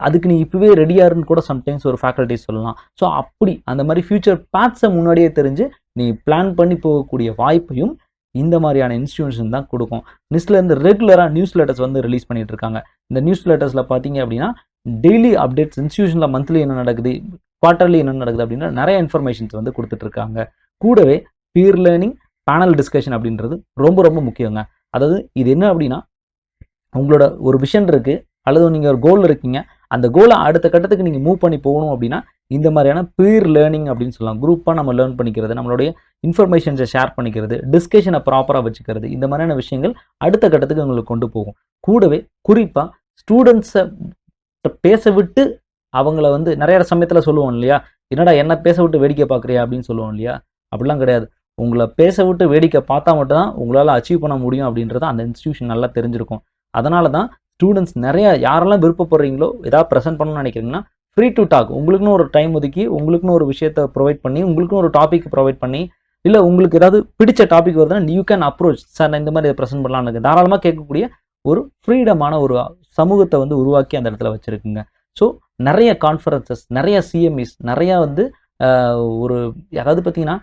அதுக்கு நீ இப்போவே ரெடியாருன்னு கூட சம்டைம்ஸ் ஒரு ஃபேக்கல்ட்டிஸ் சொல்லலாம். ஸோ அப்படி அந்த மாதிரி ஃபியூச்சர் பேட்ஸை முன்னாடியே தெரிஞ்சு நீ பிளான் பண்ணி போகக்கூடிய வாய்ப்பையும் இந்த மாதிரியான இன்ஸ்டிடியூஷன் தான் கொடுக்கும். நிஸ்லேருந்து ரெகுலராக நியூஸ் லெட்டர்ஸ் வந்து ரிலீஸ் பண்ணிட்டு இருக்காங்க. இந்த நியூஸ் லெட்டர்ஸில் பார்த்தீங்க அப்படின்னா டெய்லி அப்டேட்ஸ், இன்ஸ்டிடியூஷனில் மந்த்லி என்ன நடக்குது, குவார்ட்டர்லி என்ன நடக்குது அப்படின்ற நிறைய இன்ஃபர்மேஷன்ஸ் வந்து கொடுத்துட்ருக்காங்க. கூடவே பியர் லேர்னிங், பேனல் டிஸ்கஷன் அப்படின்றது ரொம்ப ரொம்ப முக்கியங்க. அதாவது இது என்ன அப்படின்னா, உங்களோட ஒரு விஷன் இருக்குது அல்லது நீங்கள் ஒரு கோல் இருக்கீங்க, அந்த கோலை அடுத்த கட்டத்துக்கு நீங்கள் மூவ் பண்ணி போகணும் அப்படின்னா இந்த மாதிரியான பியர் லேர்னிங் அப்படின்னு சொல்லலாம். குரூப்பாக நம்ம லேர்ன் பண்ணிக்கிறது, நம்மளுடைய இன்ஃபர்மேஷன்ஸை ஷேர் பண்ணிக்கிறது, டிஸ்கஷனை ப்ராப்பராக வச்சுக்கிறது, இந்த மாதிரியான விஷயங்கள் அடுத்த கட்டத்துக்கு உங்களுக்கு கொண்டு போகும். கூடவே குறிப்பாக ஸ்டூடெண்ட்ஸை பேச விட்டு அவங்கள வந்து நிறைய சமயத்தில் சொல்லுவோம் இல்லையா, என்னடா என்ன பேச விட்டு வேடிக்கை பார்க்குறியா அப்படின்னு சொல்லுவோம் இல்லையா, அப்படிலாம் கிடையாது. உங்களை பேச விட்டு வேடிக்கை பார்த்தா மட்டும் தான் உங்களால் அச்சீவ் பண்ண முடியும் அப்படின்றத அந்த இன்ஸ்டிடியூஷன் நல்லா தெரிஞ்சிருக்கும். அதனால தான் ஸ்டூடெண்ட்ஸ் நிறைய யாரெல்லாம் விருப்பப்படுறீங்களோ ஏதாவது ப்ரெசென்ட் பண்ணணும்னு நினைக்கிறீங்கன்னா ஃப்ரீ டு டாக், உங்களுக்குன்னு ஒரு டைம் ஒதுக்கி உங்களுக்குன்னு ஒரு விஷயத்தை ப்ரொவைட் பண்ணி உங்களுக்குன்னு ஒரு டாபிக் ப்ரொவைட் பண்ணி, இல்லை உங்களுக்கு ஏதாவது பிடிச்ச டாபிக் வருதுன்னா யூ கேன் அப்ரோச், சார் நான் இந்த மாதிரி ப்ரெசென்ட் பண்ணலான்னு தாராளமாக கேட்கக்கூடிய ஒரு ஃப்ரீடமான ஒரு சமூகத்தை வந்து உருவாக்கி அந்த இடத்துல வச்சுருக்குங்க. ஸோ நிறைய கான்ஃபரன்சஸ், நிறைய சிஎம்இஸ், நிறையா வந்து ஒரு அதாவது பார்த்தீங்கன்னா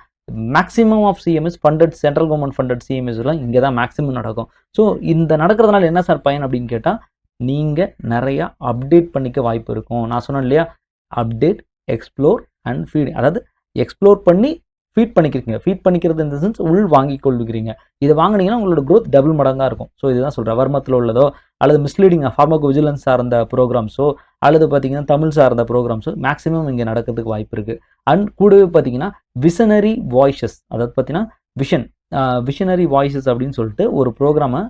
maximum of CMS funded, central government funded சிஎம்எஸ்லாம் இங்கே தான் மேக்ஸிமம் நடக்கும். ஸோ இந்த நடக்கிறதுனால என்ன சார் பயன் அப்படின்னு கேட்டால், நீங்கள் நிறையா அப்டேட் பண்ணிக்க வாய்ப்பு இருக்கும். நான் சொன்னேன் இல்லையா, அப்டேட், எக்ஸ்ப்ளோர் அண்ட் ஃபீடிங். அதாவது எக்ஸ்ப்ளோர் பண்ணி ஃபீட் பண்ணிக்கிறீங்க. ஃபீட் பண்ணிக்கிறது இந்த சென்ஸ் உள் வாங்கி கொள்ளுகிறீங்க. இதை வாங்கினீங்கன்னா உங்களோட growth டபுள் மடங்காக இருக்கும். ஸோ இதுதான் சொல்கிறேன். வர்மத்தில் உள்ளதோ அல்லது மிஸ்லீடிங் ஃபார்மகோ விஜிலன்ஸ் சார்ந்த ப்ரோக்ராம்ஸோ அல்லது பார்த்தீங்கன்னா தமிழ் சார்ந்த ப்ரோக்ராம்ஸோ மேக்ஸிமம் இங்கே நடக்கிறதுக்கு வாய்ப்பு இருக்குது. அண்ட் கூடவே பார்த்தீங்கன்னா விசனரி வாய்ஸஸ், அதாவது பார்த்தீங்கன்னா விஷனரி வாய்ஸஸ் அப்படின்னு சொல்லிட்டு ஒரு ப்ரோக்ராமை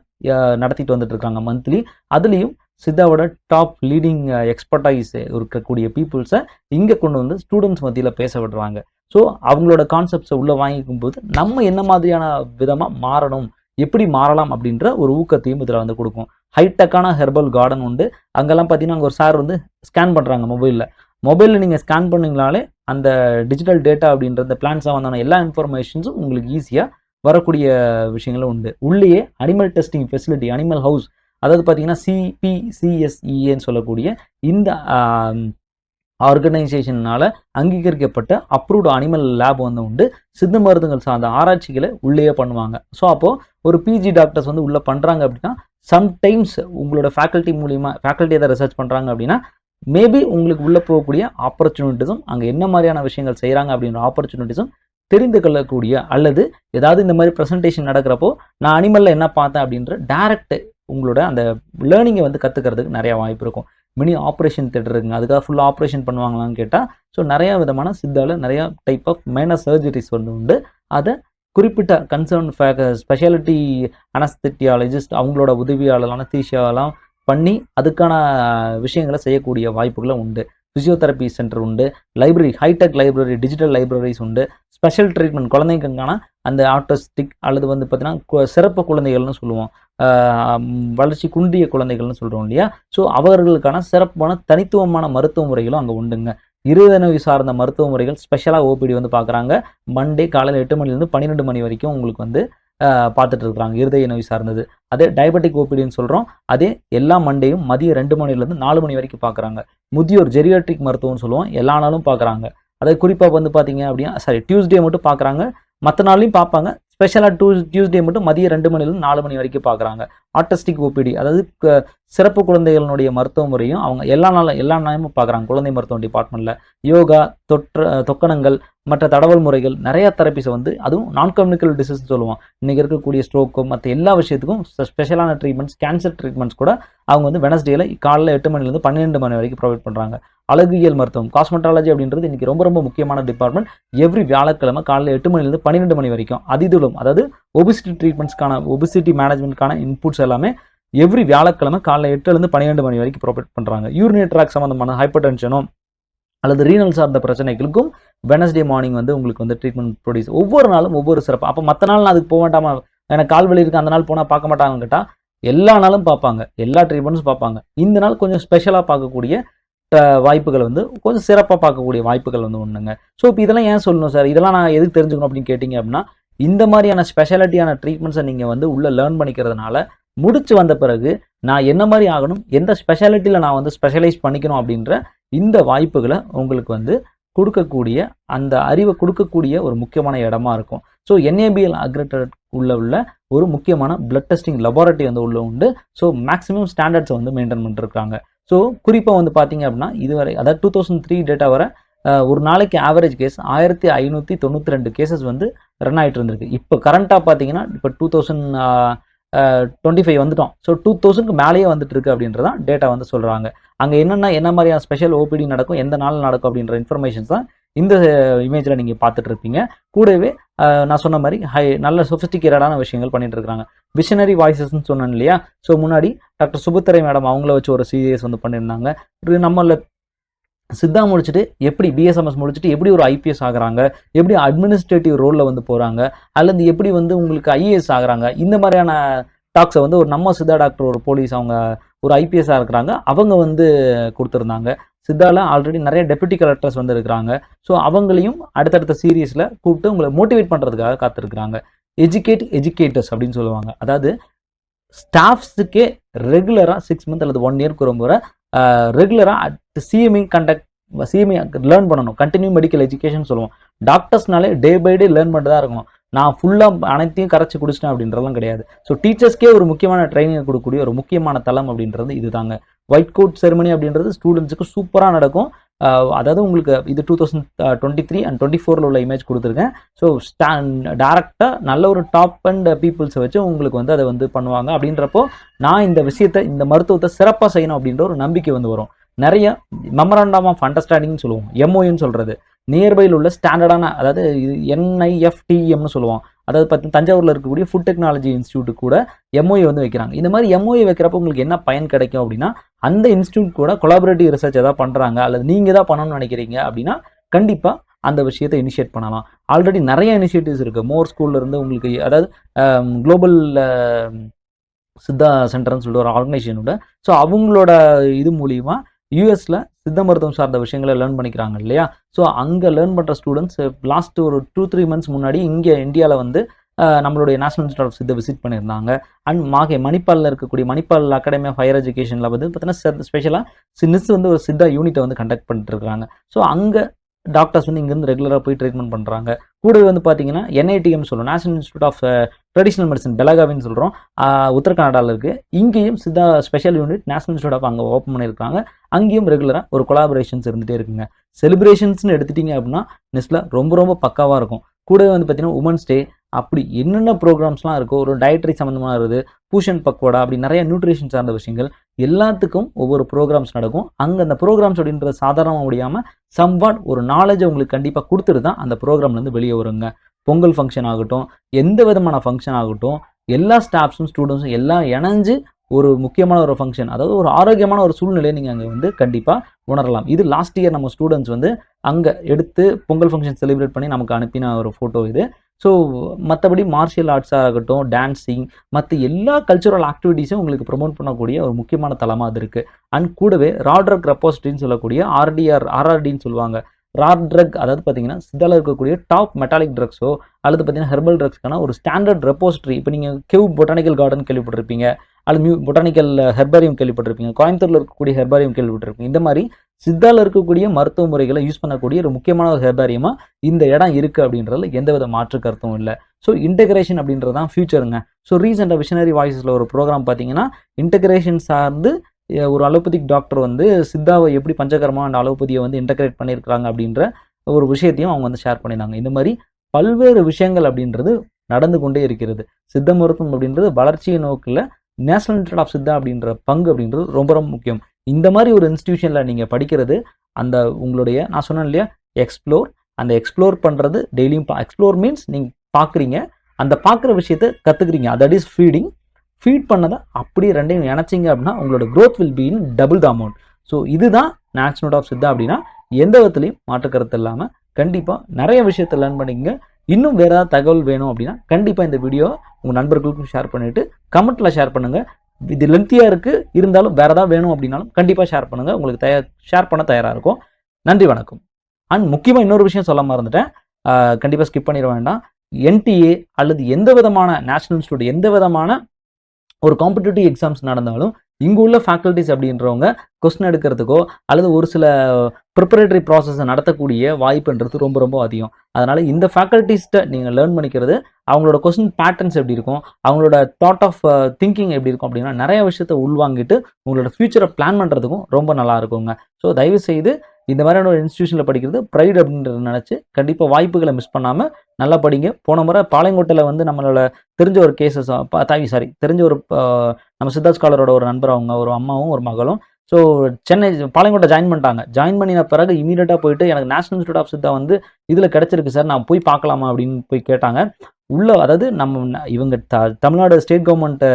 நடத்திட்டு வந்துட்டு இருக்காங்க மந்த்லி. அதுலேயும் சித்தாவோட டாப் லீடிங் எக்ஸ்பர்டைஸ் இருக்கக்கூடிய பீப்புள்ஸை இங்கே கொண்டு வந்து ஸ்டூடெண்ட்ஸ் மத்தியில் பேச விடுறாங்க. ஸோ அவங்களோட கான்செப்ட்ஸை உள்ளே வாங்கிக்கும் போது நம்ம என்ன மாதிரியான விதமாக மாறணும், எப்படி மாறலாம் அப்படின்ற ஒரு ஊக்கத்தையும் இதில் வந்து கொடுக்கும். ஹைடெக்கான ஹெர்பல் கார்டன் உண்டு. அங்கெல்லாம் பார்த்தீங்கன்னா அங்கே ஒரு சார் வந்து ஸ்கேன் பண்ணுறாங்க மொபைலில் நீங்கள் ஸ்கேன் பண்ணிங்கனாலே அந்த டிஜிட்டல் டேட்டா அப்படின்ற இந்த பிளான்ஸாக வந்தான எல்லா இன்ஃபர்மேஷன்ஸும் உங்களுக்கு ஈஸியாக வரக்கூடிய விஷயங்களும் உண்டு. உள்ளேயே animal testing facility, animal house, அதாவது பார்த்தீங்கன்னா CPCSEன்னு சொல்லக்கூடிய இந்த ஆர்கனைசேஷனால் அங்கீகரிக்கப்பட்ட அப்ரூவ்டு அனிமல் லேப் வந்து உண்டு. சித்த மருந்துகள் சார்ந்த ஆராய்ச்சிகளை உள்ளேயே பண்ணுவாங்க. ஸோ அப்போது ஒரு பிஜி டாக்டர்ஸ் வந்து உள்ளே பண்ணுறாங்க அப்படின்னா சம்டைம்ஸ் உங்களோட ஃபேக்கல்ட்டி மூலிமா, ஃபேக்கல்ட்டி எதாவது ரிசர்ச் பண்ணுறாங்க அப்படின்னா மேபி உங்களுக்கு உள்ளே போகக்கூடிய ஆப்பர்ச்சுனிட்டிஸும் அங்கே என்ன மாதிரியான விஷயங்கள் செய்கிறாங்க அப்படின்ற ஆப்பர்ச்சுனிட்டிஸும் தெரிந்து கொள்ளக்கூடிய, அல்லது ஏதாவது இந்த மாதிரி ப்ரெசன்டேஷன் நடக்கிறப்போ நான் அனிமலில் என்ன பார்த்தேன் அப்படின்ற டைரக்ட் உங்களோட அந்த லேர்னிங்கை வந்து கற்றுக்கிறதுக்கு நிறையா வாய்ப்பு இருக்கும். மினி ஆப்ரேஷன் தேட்டர் இருக்குங்க, அதுக்காக ஃபுல்லாக ஆப்ரேஷன் பண்ணுவாங்களான்னு கேட்டால் ஸோ நிறையா விதமான சித்தாவில் நிறையா டைப் ஆஃப் மைனர் சர்ஜரிஸ் வந்து உண்டு. அதை குறிப்பிட்ட கன்சர்ன் ஸ்பெஷாலிட்டி அனஸ்தெட்டியாலஜிஸ்ட் அவங்களோட உதவியாளர் அனஸ்தீஷியாலாம் பண்ணி அதுக்கான விஷயங்களை செய்யக்கூடிய வாய்ப்புகளும் உண்டு. ஃபிசியோதெரப்பி சென்டர் உண்டு, library, hi tech library, digital libraries உண்டு, ஸ்பெஷல் ட்ரீட்மெண்ட் குழந்தைங்களுக்கான அந்த ஆர்டிஸ்டிக் அல்லது வந்து பார்த்தீங்கன்னா சிறப்பு குழந்தைகள்னு சொல்லுவோம், வளர்ச்சி குன்றிய குழந்தைகள்னு சொல்கிறோம் இல்லையா. ஸோ அவர்களுக்கான சிறப்பான தனித்துவமான மருத்துவ முறைகளும் அங்கே உண்டுங்க. இருதய நோய் சார்ந்த மருத்துவ முறைகள் ஸ்பெஷலாக ஓபிடி வந்து பார்க்குறாங்க. மண்டே காலையில் 8 மணிலேருந்து 12 மணி வரைக்கும் உங்களுக்கு வந்து பார்த்துட்டு இருக்கிறாங்க இருதய நோய் சார்ந்தது. அதே டயபெட்டிக் ஓபிடின்னு சொல்கிறோம், அதே எல்லா மண்டேயும் மதியம் 2 மணிலேருந்து 4 மணி வரைக்கும் பார்க்குறாங்க. முதியோர் ஜெரியாட்ரிக் மருத்துவம்னு சொல்லுவோம், எல்லா நாளும் பார்க்குறாங்க. அதே குறிப்பாக வந்து பார்த்தீங்க அப்படின்னா டியூஸ்டே மட்டும் பார்க்குறாங்க, மற்ற நாள்லையும் பார்ப்பாங்க. ஸ்பெஷலாக டியூஸ்டே மட்டும் மதியம் 2 மணிலேருந்து 4 மணி வரைக்கும் பார்க்குறாங்க. ஆர்டிஸ்டிக் ஓபிடி, அதாவது சிறப்பு குழந்தைகளுடைய மருத்துவ முறையும் அவங்க எல்லா நாளும் பார்க்குறாங்க குழந்தை மருத்துவ டிபார்ட்மெண்ட்டில். யோகா, தொக்கணங்கள், மற்ற தடவல் முறைகள், நிறையா தெரப்பிஸை வந்து அதுவும் நான் கம்யூனிகல் டிசீஸ் சொல்லுவோம். இன்றைக்கி இருக்கக்கூடிய ஸ்ட்ரோக்கும் மற்ற எல்லா விஷயத்துக்கும் ஸ்பெஷலான ட்ரீட்மெண்ட்ஸ், கேன்சர் ட்ரீட்மெண்ட்ஸ் கூட அவங்க வந்து வெனஸ்டேயில் காலையில் 8 மணிலேருந்து 12 மணி வரைக்கும் ப்ரொவைட் பண்ணுறாங்க. அழகியல் மருத்துவம், காஸ்மெட்டாலஜி அப்படின்றது இன்றைக்கி ரொம்ப ரொம்ப முக்கியமான டிபார்ட்மெண்ட். எவ்ரி வியாழக்கிழமை காலையில் 8 மணிலேருந்து 12 மணி வரைக்கும் அதிதூரம், அதாவது ஒபிசிட்டி ட்ரீட்மெண்ட்ஸ்க்கான, ஒபிசிட்டி மேனேஜ்மெண்ட்கான இன்புட்ஸ் எல்லாமே எவ்ரி வியாழக்கிழமை காலையில் 8லேருந்து 12 மணி வரைக்கும் ப்ரொவைட் பண்ணுறாங்க. யூரினரி ட்ராக் சம்மந்தமான ஹைப்பர் டென்ஷனோ அல்லது ரீனல் சார்ந்த பிரச்சனைகளுக்கும் வெனஸ்டே மார்னிங் வந்து உங்களுக்கு வந்து ட்ரீட்மெண்ட் ப்ரொடியூஸ். ஒவ்வொரு நாளும் ஒவ்வொரு சிறப்பு. அப்போ மற்ற நாள் நான் அதுக்கு போக வேண்டாமா, எனக்கு கால் வலி இருக்குது அந்த நாள் போனால் பார்க்க மாட்டாங்கன்னு கேட்டால் எல்லா நாளும் பார்ப்பாங்க, எல்லா ட்ரீட்மெண்ட்ஸும் பார்ப்பாங்க. இந்த நாள் கொஞ்சம் ஸ்பெஷலாக பார்க்கக்கூடிய வாய்ப்புகள் வந்து கொஞ்சம் சிறப்பாக பார்க்கக்கூடிய வாய்ப்புகள் வந்து ஒன்றுங்க. ஸோ இப்போ இதெல்லாம் ஏன் சொல்லணும் சார், இதெல்லாம் நான் எதுக்கு தெரிஞ்சுக்கணும் அப்படின்னு கேட்டிங்க அப்படின்னா, இந்த மாதிரியான ஸ்பெஷாலிட்டியான ட்ரீட்மெண்ட்ஸை நீங்கள் வந்து உள்ளே லேர்ன் பண்ணிக்கிறதுனால முடிச்சு வந்த பிறகு நான் என்ன மாதிரி ஆகணும், எந்த ஸ்பெஷாலிட்டியில் நான் வந்து ஸ்பெஷலைஸ் பண்ணிக்கணும் அப்படின்ற இந்த வாய்ப்புகளை உங்களுக்கு வந்து கொடுக்கக்கூடிய, அந்த அறிவை கொடுக்கக்கூடிய ஒரு முக்கியமான இடமா இருக்கும். ஸோ NABL அக்ரெடிட்டட் உள்ள ஒரு முக்கியமான பிளட் டெஸ்டிங் லெபார்ட்டரி வந்து உள்ள உண்டு. ஸோ மேக்ஸிமம் ஸ்டாண்டர்ட்ஸை வந்து மெயின்டைன் பண்ணிருக்காங்க. ஸோ குறிப்பாக வந்து பார்த்தீங்க அப்படின்னா இதுவரை, அதாவது 2003 டேட்டா வர ஒரு நாளைக்கு ஆவரேஜ் கேஸ் 1592 கேசஸ் வந்து ரன் ஆகிட்டு இருந்திருக்கு. இப்போ கரண்ட்டாக பார்த்தீங்கன்னா இப்போ 2025 வந்துட்டோம். ஸோ 2000க்கு மேலேயே வந்துட்டு இருக்கு அப்படின்றதான் டேட்டா வந்து சொல்கிறாங்க. அங்கே என்ன மாதிரியான ஸ்பெஷல் ஓபிடி நடக்கும், எந்த நாள் நடக்கும் அப்படின்ற இன்ஃபர்மேஷன்ஸ் தான் இந்த இமேஜில் நீங்கள் பார்த்துட்டு இருப்பீங்க. கூடவே நான் சொன்ன மாதிரி நல்ல சொஃபிஸ்டிகேட்டடான விஷயங்கள் பண்ணிட்டு இருக்காங்க. விஷனரி வாய்ஸஸ்ன்னு சொன்னேன் இல்லையா. ஸோ முன்னாடி டாக்டர் சுபத்திரை மேடம் அவங்கள வச்சு ஒரு சீரியஸ் வந்து பண்ணியிருந்தாங்க. நம்மள சித்தா முடிச்சுட்டு எப்படி BSMS முடிச்சுட்டு எப்படி ஒரு IPS ஆகுறாங்க, எப்படி அட்மினிஸ்ட்ரேட்டிவ் ரோலில் வந்து போகிறாங்க, அல்லது எப்படி வந்து உங்களுக்கு IAS ஆகுறாங்க, இந்த மாதிரியான டாக்ஸை வந்து ஒரு நம்ம சித்தா டாக்டர், ஒரு போலீஸ், அவங்க ஒரு IPS-ஆக இருக்கிறாங்க, அவங்க வந்து கொடுத்துருந்தாங்க. சித்தாவில் ஆல்ரெடி நிறைய டெப்யூட்டி கலெக்டர்ஸ் வந்து இருக்கிறாங்க. ஸோ அவங்களையும் அடுத்தடுத்த சீரியஸில் கூப்பிட்டு உங்களை மோட்டிவேட் பண்ணுறதுக்காக காத்திருக்கிறாங்க. எஜுகேட்டர்ஸ் அப்படின்னு சொல்லுவாங்க. அதாவது ஸ்டாஃப்ஸுக்கே ரெகுலராக 6 மந்த் அல்லது 1 இயர்க்கு ஒரு முறை ரெகுலராக CME லேர்ன் பண்ணணும். கண்டினியூ மெடிக்கல் எஜுகேஷன் சொல்லுவோம். டாக்டர்ஸ்னாலே டே பை டே லேர்ன் பண்ணிட்டு தான் இருக்கணும். நான் ஃபுல்லாக அனைத்தையும் கரைச்சி குடிச்சிட்டேன் அப்படின்றதுலாம் கிடையாது. ஸோ டீச்சர்ஸ்க்கே ஒரு முக்கியமான ட்ரைனிங் கொடுக்கக்கூடிய ஒரு முக்கியமான தளம் அப்படின்றது இது தாங்க. ஒயிட் கோட் செரிமனி அப்படின்றது ஸ்டூடெண்ட்ஸுக்கு சூப்பராக நடக்கும். அதாவது உங்களுக்கு இது 2023 அண்ட் 24 உள்ள இமேஜ் கொடுத்துருக்கேன். ஸோ டேரெக்டாக நல்ல ஒரு டாப் அண்ட் பீப்புள்ஸை வச்சு உங்களுக்கு வந்து அதை வந்து பண்ணுவாங்க. அப்படின்றப்போ நான் இந்த விஷயத்தை, இந்த மருத்துவத்தை சிறப்பாக செய்யணும் அப்படின்ற ஒரு நம்பிக்கை வந்து வரும். நிறைய மெமரண்டம் ஆஃப் அண்டர்ஸ்டாண்டிங்னு சொல்லுவோம், எம்ஓயுன்னு சொல்கிறது. நியர்பையில் உள்ள ஸ்டாண்டர்டான, அதாவது NIFTEMனு சொல்லுவோம். அதாவது பார்த்தீங்கன்னா தஞ்சாவூரில் இருக்கக்கூடிய ஃபுட் டெக்னாலஜி இன்ஸ்டியூட் கூட எம்ஓஏ வந்து வைக்கிறாங்க. இந்த மாதிரி எம்ஓஏ வைக்கிறப்போ உங்களுக்கு என்ன பயன் கிடைக்கும் அப்படின்னா, அந்த இன்ஸ்டியூட் கூட கொலாபரேட்டிவ் ரிசர்ச் எதாவது பண்ணுறாங்க, அல்லது நீங்கள் எதாவது பண்ணணும்னு நினைக்கிறீங்க அப்படின்னா கண்டிப்பாக அந்த விஷயத்தை இனிஷியேட் பண்ணலாம். ஆல்ரெடி நிறைய இனிஷியேட்டிவ்ஸ் இருக்குது. மோர் ஸ்கூல்லேருந்து உங்களுக்கு, அதாவது குளோபல் சித்தா சென்டர்னு சொல்லிட்டு ஒரு ஆர்கனைசேஷனோட, ஸோ அவங்களோட இது மூலிமா யூஎஸில் சித்த மருத்துவம் சார்ந்த விஷயங்களை லேர்ன் பண்ணிக்கிறாங்க இல்லையா. ஸோ அங்கே லேர்ன் பண்ணுற ஸ்டூடெண்ட்ஸ் லாஸ்ட் ஒரு 2-3 months முன்னாடி இங்கே இந்தியாவில் வந்து நம்மளுடைய நேஷனல் இன்ஸ்டியூட் ஆஃப் சித்தை விசிட் பண்ணியிருந்தாங்க. அண்ட் மணிப்பாலில் இருக்கக்கூடிய மணிப்பால் அகாடமி ஆஃப் ஹையர் எஜுகேஷனில் வந்து பார்த்தீங்கன்னா ஸ்பெஷலாக நிஸ் வந்து ஒரு சித்தா யூனிட்டை வந்து கண்டக்ட் பண்ணிட்டு இருக்காங்க. ஸோ அங்கே டாக்டர்ஸ் வந்து இங்கேருந்து ரெகுலராக போய் ட்ரீட்மெண்ட் பண்ணுறாங்க. கூடவே வந்து பார்த்தீங்கன்னா NITM சொல்லுவோம், national institute of traditional medicine, பெலகாவின்னு சொல்கிறோம், உத்தரகனடாவில் இருக்குது. இங்கேயும் Siddha special unit national institute of அங்கே ஓப்பன் பண்ணியிருக்காங்க. அங்கேயும் ரெகுலராக ஒரு கொலாபரேஷன்ஸ் இருந்துகிட்டே இருக்குங்க. செலிப்ரேஷன்ஸ்னு எடுத்துட்டிங்க அப்படின்னா நெஸ்ட்டில் ரொம்ப ரொம்ப பக்காவாக இருக்கும். கூடவே வந்து பார்த்தீங்கன்னா உமன்ஸ் டே, அப்படி என்னென்ன ப்ரோக்ராம்ஸ்லாம் இருக்கோ, ஒரு டயட்ரி சம்மந்தமாக இருக்குது, பூஷன் பக்வாடா, அப்படி நிறைய நியூட்ரிஷன் சார்ந்த விஷயங்கள் எல்லாத்துக்கும் ஒவ்வொரு ப்ரோக்ராம்ஸ் நடக்கும். அங்கே அந்த ப்ரோக்ராம்ஸ் அப்படின்றது சாதாரணமாக முடியாமல் சம்வாட் ஒரு நாலேஜை உங்களுக்கு கண்டிப்பாக கொடுத்துட்டு தான் அந்த ப்ரோக்ராம்லேருந்து வெளியே வருங்க. பொங்கல் ஃபங்க்ஷன் ஆகட்டும், எந்த விதமான ஃபங்க்ஷன் ஆகட்டும், எல்லா ஸ்டாஃப்ஸும் ஸ்டூடெண்ட்ஸும் எல்லாம் இணைஞ்சு ஒரு முக்கியமான ஒரு ஃபங்க்ஷன், அதாவது ஒரு ஆரோக்கியமான ஒரு சூழ்நிலையை நீங்கள் அங்கே வந்து கண்டிப்பாக உணரலாம். இது லாஸ்ட் இயர் நம்ம ஸ்டூடெண்ட்ஸ் வந்து அங்கே எடுத்து பொங்கல் ஃபங்க்ஷன் செலிப்ரேட் பண்ணி நமக்கு அனுப்பின ஒரு ஃபோட்டோ இது. ஸோ மற்றபடி மார்ஷியல் ஆர்ட்ஸாக இருக்கட்டும், டான்ஸிங், மற்ற எல்லா கல்ச்சுரல் ஆக்டிவிட்டீஸும் உங்களுக்கு ப்ரொமோட் பண்ணக்கூடிய ஒரு முக்கியமான தளமாக அது இருக்குது. அண்ட் கூடவே ரா ட்ரக் ரெப்போசிட்டரின்னு சொல்லக்கூடிய RRDன்னு சொல்லுவாங்க. ரா ட்ரக், அதாவது பார்த்தீங்கன்னா சித்தால இருக்கக்கூடிய டாப் மெட்டாலிக் ட்ரக்ஸோ அல்லது பார்த்தீங்கன்னா ஹெர்பல் ட்ரக்ஸ்க்கான ஒரு ஸ்டாண்டர்ட் ரெப்போசிட்டரி. இப்போ நீங்கள் கியூப் பொட்டானிக்கல் கார்டன் கேள்விப்பட்டிருப்பீங்க, அல்லது பொட்டானிக்கல் ஹெர்பாரியம் கேள்விப்பட்டிருப்பீங்க, கோயம்புத்தூரில் இருக்கக்கூடிய ஹெர்பாரியம் கேள்விப்பட்டிருப்பீங்க. இந்த மாதிரி சித்தால இருக்கக்கூடிய மருத்துவ முறைகளை யூஸ் பண்ணக்கூடிய ஒரு முக்கியமான ஒரு ஹெர்பாரியமாக இந்த இடம் இருக்குது அப்படின்றதுல எந்தவித மாற்று கருத்தும் இல்லை. ஸோ இன்டெகிரேஷன் அப்படின்றது தான் ஃபியூச்சருங்க. ஸோ ரீசெண்டாக விஷனரி வாய்ஸில் ஒரு ப்ரோக்ராம் பார்த்தீங்கன்னா இன்டெகிரேஷன் சார்ந்து ஒரு அலோபதிக் டாக்டர் வந்து சித்தாவை எப்படி பஞ்சகர்மா அண்ட் அலோபதியை வந்து இன்டெகிரேட் பண்ணியிருக்கிறாங்க அப்படின்ற ஒரு விஷயத்தையும் அவங்க வந்து ஷேர் பண்ணியிருந்தாங்க. இந்த மாதிரி பல்வேறு விஷயங்கள் அப்படின்றது நடந்து கொண்டே இருக்கிறது. சித்த மருத்துவம் அப்படின்றது வளர்ச்சியை நோக்கில் நேஷனல் இன்ஸ்டியூட் ஆஃப் சித்தா அப்படின்ற பங்கு அப்படின்றது ரொம்ப ரொம்ப முக்கியம். இந்த மாதிரி ஒரு இன்ஸ்டிடியூஷனில் நீங்கள் படிக்கிறது, அந்த உங்களுடைய, நான் சொன்னேன் இல்லையா, எக்ஸ்ப்ளோர், அந்த எக்ஸ்ப்ளோர் பண்ணுறது டெய்லியும் எக்ஸ்ப்ளோர் மீன்ஸ் நீங்கள் பார்க்குறீங்க, அந்த பார்க்குற விஷயத்தை கற்றுக்குறீங்க, தட் இஸ் ஃபீடிங். ஃபீட் பண்ணதை அப்படியே ரெண்டையும் இணைச்சிங்க அப்படின்னா உங்களோட growth will be in double the amount. So இதுதான் நேஷனல் இன்ஸ்டியூட் ஆஃப் சித்தா அப்படின்னா எந்த விதத்துலையும் மாற்றுக்கருத்து இல்லாமல் கண்டிப்பாக நிறைய விஷயத்தை லேர்ன் பண்ணிங்க. இன்னும் வேறு ஏதாவது தகவல் வேணும் அப்படின்னா கண்டிப்பாக இந்த வீடியோ உங்கள் நண்பர்களுக்கும் ஷேர் பண்ணிவிட்டு கமெண்ட்டில் ஷேர் பண்ணுங்கள். இது லென்த்தியாக இருக்குது, இருந்தாலும் வேறு ஏதாவது வேணும் அப்படின்னாலும் கண்டிப்பாக ஷேர் பண்ணுங்கள். உங்களுக்கு ஷேர் பண்ண தயாராக இருக்கும். நன்றி, வணக்கம். அண்ட் முக்கியமாக இன்னொரு விஷயம் சொல்ல மறந்துட்டேன், கண்டிப்பாக ஸ்கிப் பண்ணிட வேண்டாம். NTA அல்லது எந்த விதமான நேஷனல் இன்ஸ்டியூட், எந்த விதமான ஒரு காம்படிட்டிவ் எக்ஸாம்ஸ் நடந்தாலும் இங்கே உள்ள ஃபேக்கல்ட்டிஸ் அப்படின்றவங்க கொஸ்டின் எடுக்கிறதுக்கோ அல்லது ஒரு சில ப்ரிப்பரேட்டரி ப்ராசஸை நடத்தக்கூடிய வாய்ப்புன்றது ரொம்ப ரொம்ப அதிகம். அதனால் இந்த ஃபேக்கல்ட்டிஸ்ட்டை நீங்கள் லேர்ன் பண்ணிக்கிறது, அவங்களோட கொஸ்டின் பேட்டர்ன்ஸ் எப்படி இருக்கும், அவங்களோட தாட் ஆஃப் திங்கிங் எப்படி இருக்கும் அப்படின்னா நிறைய விஷயத்தை உள்வாங்கிட்டு உங்களோட ஃப்யூச்சரை பிளான் பண்ணுறதுக்கும் ரொம்ப நல்லா இருக்குங்க. ஸோ தயவுசெய்து இந்த மாதிரியான ஒரு இன்ஸ்டியூஷனில் படிக்கிறது ப்ரைட் அப்படின்றத நினச்சி கண்டிப்பாக வாய்ப்புகளை மிஸ் பண்ணாமல் நல்லா படிங்க. போன முறை பாளையங்கோட்டையில் வந்து நம்மளோட தெரிஞ்ச ஒரு கேசஸ் தெரிஞ்ச ஒரு நம்ம சித்தா ஸ்காலரோட ஒரு நண்பர், அவங்க ஒரு அம்மாவும் ஒரு மகளும் ஸோ சென்னை பாளையங்கோட்டை ஜாயின் பண்ணிட்டாங்க. ஜாயின் பண்ணின பிறகு இமீடியட்டாக போயிட்டு எனக்கு நேஷனல் இன்ஸ்டியூட் ஆஃப் சித்தா வந்து இதில் கிடச்சிருக்கு சார், நான் போய் பார்க்கலாமா அப்படின்னு போய் கேட்டாங்க. அதாவது இவங்க தமிழ்நாடு ஸ்டேட் கவர்மெண்ட்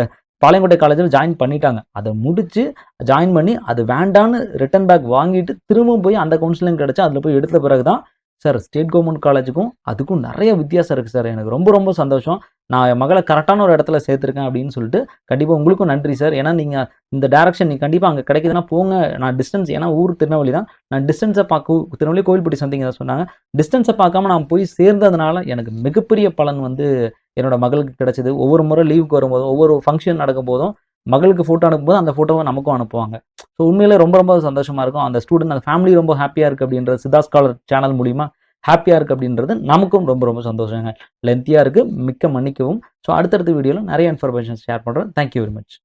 பாளையங்கோட்டை காலேஜில் ஜாயின் பண்ணிட்டாங்க. அதை முடித்து ஜாயின் பண்ணி அது வேண்டான்னு ரிட்டன் பேக் வாங்கிட்டு திரும்பவும் போய் அந்த கவுன்சிலிங் கிடச்சி அதில் போய் எடுத்த பிறகு தான் சார் ஸ்டேட் கவர்மெண்ட் காலேஜுக்கும் அதுக்கும் நிறைய வித்தியாசம் இருக்குது சார், எனக்கு ரொம்ப ரொம்ப சந்தோஷம், நான் என் மகளை கரெக்டான ஒரு இடத்துல சேர்த்துருக்கேன் அப்படின்னு சொல்லிட்டு கண்டிப்பாக உங்களுக்கும் நன்றி சார். ஏன்னா நீங்கள் இந்த டேரக்ஷன் நீங்கள் கண்டிப்பாக அங்கே கிடைக்குதுன்னா போங்க. நான் டிஸ்டன்ஸ், ஏன்னா ஊர் திருநெல்வேலி தான், நான் டிஸ்டன்ஸை திருநெல்வேலி கோவில்பட்டி சம்திங் தான் சொன்னாங்க. டிஸ்டன்ஸை பார்க்காம நான் போய் சேர்ந்ததுனால எனக்கு மிகப்பெரிய பலன் வந்து என்னோட மகளுக்கு கிடைச்சது. ஒவ்வொரு முறை லீவுக்கு வரும்போதும் ஒவ்வொரு ஃபங்க்ஷன் நடக்கும் போதும் மகளுக்கு ஃபோட்டோ அனுப்பும்போது அந்த ஃபோட்டோவை நமக்கும் அனுப்புவாங்க. ஸோ உண்மையிலே ரொம்ப ரொம்ப சந்தோஷமாக இருக்கும். அந்த ஸ்டூடெண்ட், அந்த ஃபேமிலி ரொம்ப ஹாப்பியாக இருக்குது அப்படின்றது சித்தா ஸ்காலர் சேனல் மூலிமா ஹாப்பியாக இருக்குது அப்படின்றது நமக்கும் ரொம்ப ரொம்ப சந்தோஷங்க. லென்த்தியாக இருக்குது, மிக்க மன்னிக்கவும். ஸோ அடுத்தடுத்த வீடியோவில் நிறைய இன்ஃபர்மேஷன் ஷேர் பண்ணுறேன். Thank you very much.